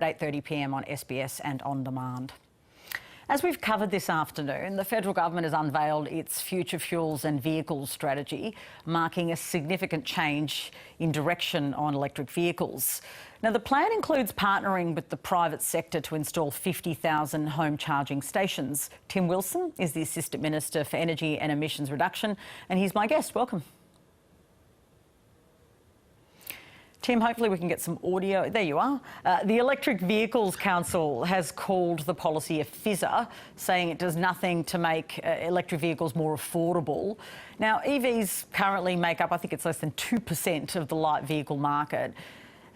8:30 p.m. on SBS and on demand. As we've covered this afternoon, the federal government has unveiled its future fuels and vehicles strategy, marking a significant change in direction on electric vehicles. Now, the plan includes partnering with the private sector to install 50,000 home charging stations. Tim Wilson is the Assistant Minister for Energy and Emissions Reduction, and he's my guest. Welcome. Tim, hopefully we can get some audio. There you are. The Electric Vehicles Council has called the policy a fizzer, saying it does nothing to make electric vehicles more affordable. Now, EVs currently make up, I think it's less than 2% of the light vehicle market.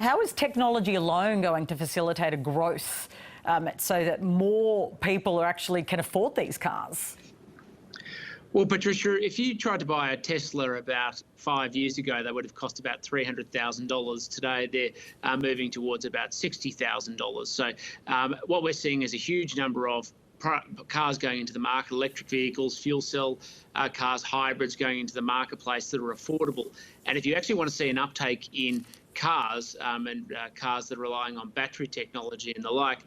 How is technology alone going to facilitate a growth so that more people actually can afford these cars? Well, Patricia, if you tried to buy a Tesla about 5 years ago, they would have cost about $300,000. Today, they're moving towards about $60,000. So what we're seeing is a huge number of cars going into the market, electric vehicles, fuel cell cars, hybrids going into the marketplace that are affordable. And if you actually want to see an uptake in cars and cars that are relying on battery technology and the like,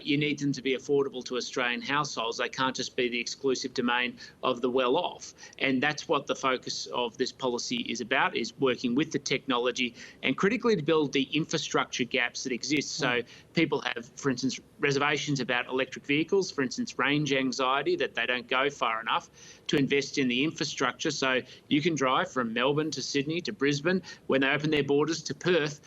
you need them to be affordable to Australian households. They can't just be the exclusive domain of the well-off. And that's what the focus of this policy is about, is working with the technology and critically to build the infrastructure gaps that exist. So people have, for instance, reservations about electric vehicles, for instance, range anxiety, that they don't go far enough, to invest in the infrastructure. So you can drive from Melbourne to Sydney to Brisbane, when they open their borders, to Perth,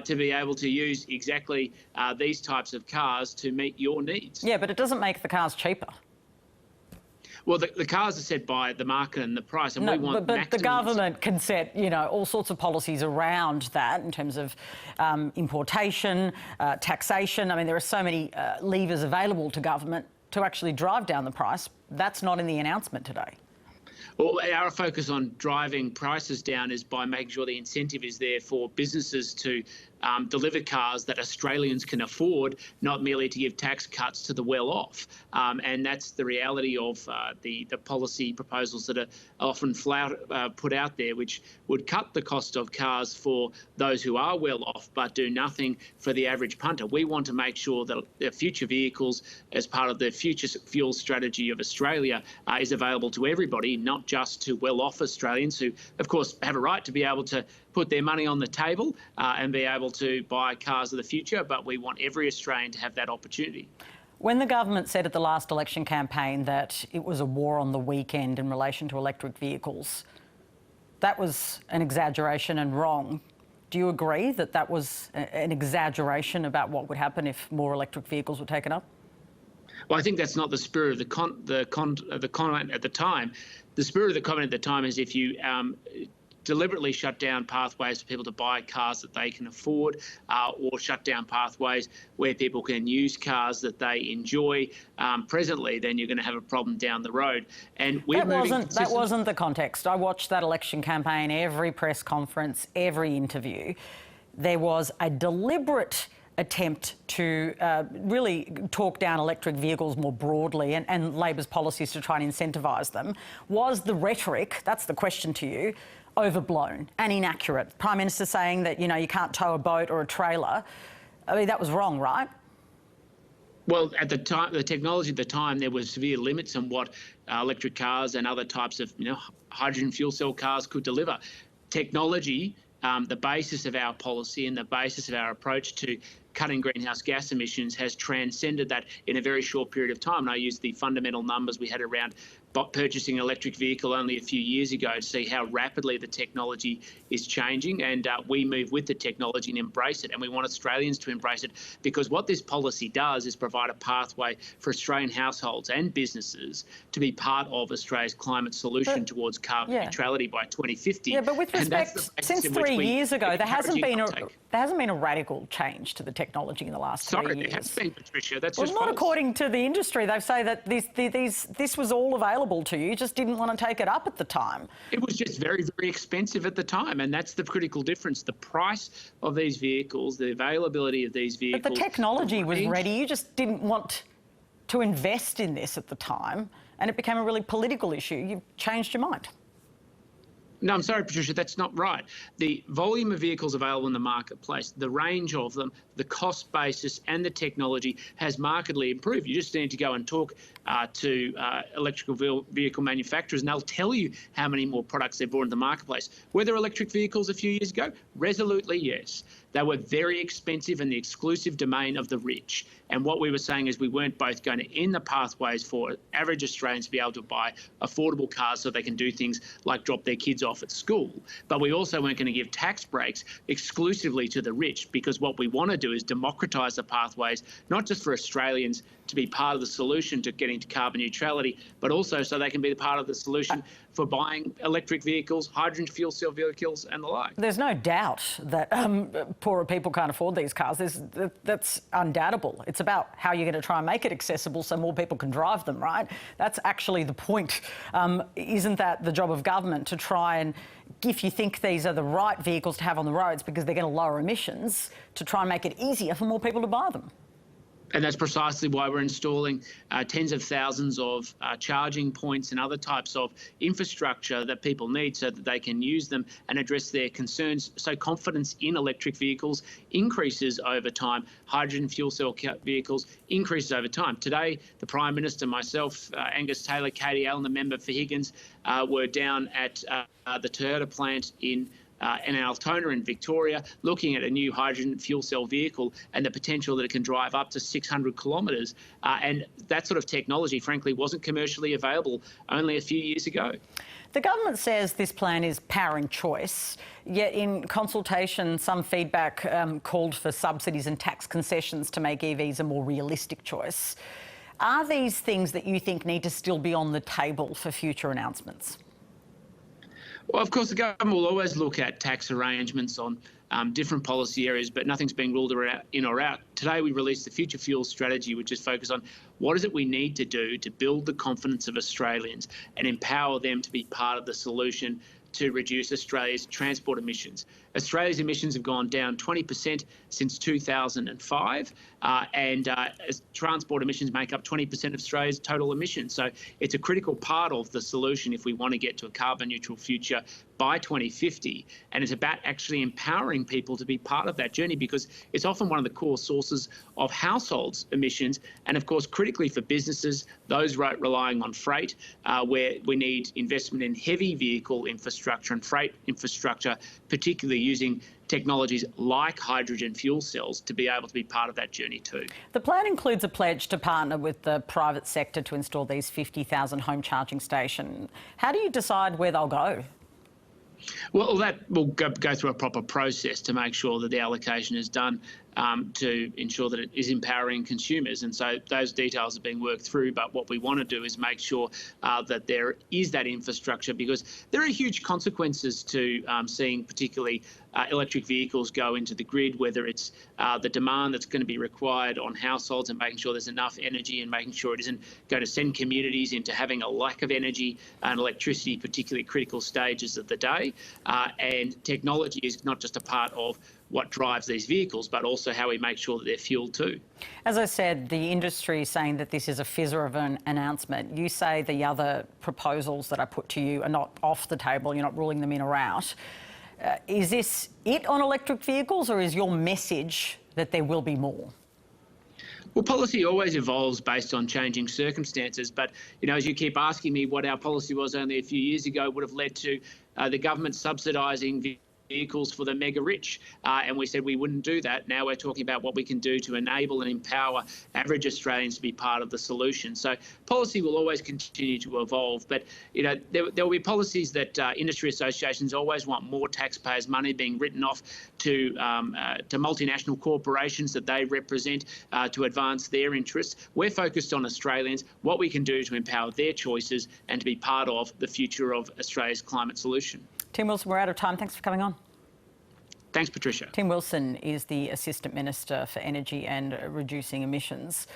to be able to use exactly these types of cars to meet your needs. Yeah, but it doesn't make the cars cheaper. Well, the cars are set by the market and the price, and we want but the government can set, all sorts of policies around that in terms of importation, taxation. I mean, there are so many levers available to government to actually drive down the price. That's not in the announcement today. Well, our focus on driving prices down is by making sure the incentive is there for businesses to deliver cars that Australians can afford, not merely to give tax cuts to the well-off. And that's the reality of the policy proposals that are often put out there, which would cut the cost of cars for those who are well-off but do nothing for the average punter. We want to make sure that the future vehicles, as part of the future fuel strategy of Australia, is available to everybody, not just to well-off Australians who, of course, have a right to be able to put their money on the table and be able to buy cars of the future, but we want every Australian to have that opportunity. When the government said at the last election campaign that it was a war on the weekend in relation to electric vehicles, that was an exaggeration and wrong. Do you agree that that was an exaggeration about what would happen if more electric vehicles were taken up? Well, I think that's not the spirit of the comment at the time. The spirit of the comment at the time is if you deliberately shut down pathways for people to buy cars that they can afford, or shut down pathways where people can use cars that they enjoy presently, then you're going to have a problem down the road. And that wasn't the context. I watched that election campaign, every press conference, every interview. There was a deliberate attempt to really talk down electric vehicles more broadly and Labor's policies to try and incentivise them. Was the rhetoric, that's the question to you, overblown and inaccurate? Prime Minister saying that, you can't tow a boat or a trailer. I mean, that was wrong, right? Well, at the time, the technology at the time, there were severe limits on what electric cars and other types of, hydrogen fuel cell cars could deliver. Technology, the basis of our policy and the basis of our approach to cutting greenhouse gas emissions, has transcended that in a very short period of time. And I used the fundamental numbers we had around purchasing an electric vehicle only a few years ago to see how rapidly the technology is changing, and we move with the technology and embrace it, and we want Australians to embrace it, because what this policy does is provide a pathway for Australian households and businesses to be part of Australia's climate solution towards carbon neutrality by 2050. Yeah, but with respect, since 3 years ago, there hasn't been a radical change to the technology in the last 3 years. Sorry, there has been, Patricia. That's just false. Not according to the industry. They say that this was all available to you, just didn't want to take it up at the time. It was just very, very expensive at the time, and that's the critical difference. The price of these vehicles, the availability of these vehicles. But the technology was ready. You just didn't want to invest in this at the time, and it became a really political issue. You've changed your mind. No, I'm sorry, Patricia, that's not right. The volume of vehicles available in the marketplace, the range of them, the cost basis and the technology has markedly improved. You just need to go and talk to electrical vehicle manufacturers and they'll tell you how many more products they've brought into the marketplace. Were there electric vehicles a few years ago? Resolutely, yes. They were very expensive and the exclusive domain of the rich. And what we were saying is we weren't both going to end the pathways for average Australians to be able to buy affordable cars so they can do things like drop their kids off at school. But we also weren't going to give tax breaks exclusively to the rich, because what we want to do is democratise the pathways, not just for Australians to be part of the solution to getting to carbon neutrality, but also so they can be part of the solution for buying electric vehicles, hydrogen fuel cell vehicles and the like. There's no doubt that poorer people can't afford these cars. That's undoubtable. It's about how you're going to try and make it accessible so more people can drive them, right? That's actually the point. Isn't that the job of government, to try and, if you think these are the right vehicles to have on the roads because they're going to lower emissions, to try and make it easier for more people to buy them? And that's precisely why we're installing tens of thousands of charging points and other types of infrastructure that people need so that they can use them and address their concerns. So confidence in electric vehicles increases over time. Hydrogen fuel cell vehicles increases over time. Today, the Prime Minister, myself, Angus Taylor, Katie Allen, the member for Higgins, were down at the Toyota plant in Altona in Victoria, looking at a new hydrogen fuel cell vehicle and the potential that it can drive up to 600 kilometres. And that sort of technology, frankly, wasn't commercially available only a few years ago. The government says this plan is powering choice, yet in consultation, some feedback called for subsidies and tax concessions to make EVs a more realistic choice. Are these things that you think need to still be on the table for future announcements? Well, of course, the government will always look at tax arrangements on different policy areas, but nothing's being ruled in or out. Today, we released the Future Fuels Strategy, which is focused on what is it we need to do to build the confidence of Australians and empower them to be part of the solution to reduce Australia's transport emissions. Australia's emissions have gone down 20% since 2005, and transport emissions make up 20% of Australia's total emissions. So it's a critical part of the solution if we want to get to a carbon neutral future by 2050. And it's about actually empowering people to be part of that journey, because it's often one of the core sources of households' emissions. And of course, critically for businesses, those relying on freight, where we need investment in heavy vehicle infrastructure and freight infrastructure, particularly using technologies like hydrogen fuel cells to be able to be part of that journey too. The plan includes a pledge to partner with the private sector to install these 50,000 home charging stations. How do you decide where they'll go? Well, that will go through a proper process to make sure that the allocation is done to ensure that it is empowering consumers. And so those details are being worked through. But what we want to do is make sure that there is that infrastructure, because there are huge consequences to seeing particularly electric vehicles go into the grid, whether it's the demand that's going to be required on households and making sure there's enough energy and making sure it isn't going to send communities into having a lack of energy and electricity, particularly critical stages of the day. And technology is not just a part of what drives these vehicles, but also how we make sure that they're fueled too. As I said, the industry is saying that this is a fizzer of an announcement. You say the other proposals that I put to you are not off the table, you're not ruling them in or out. Is this it on electric vehicles, or is your message that there will be more? Well, policy always evolves based on changing circumstances. But, as you keep asking me what our policy was only a few years ago, would have led to the government subsidising vehicles for the mega rich. And we said we wouldn't do that. Now we're talking about what we can do to enable and empower average Australians to be part of the solution. So policy will always continue to evolve. But, there will be policies that industry associations always want more taxpayers' money being written off to multinational corporations that they represent to advance their interests. We're focused on Australians, what we can do to empower their choices and to be part of the future of Australia's climate solution. Tim Wilson, we're out of time. Thanks for coming on. Thanks, Patricia. Tim Wilson is the Assistant Minister for Energy and Reducing Emissions.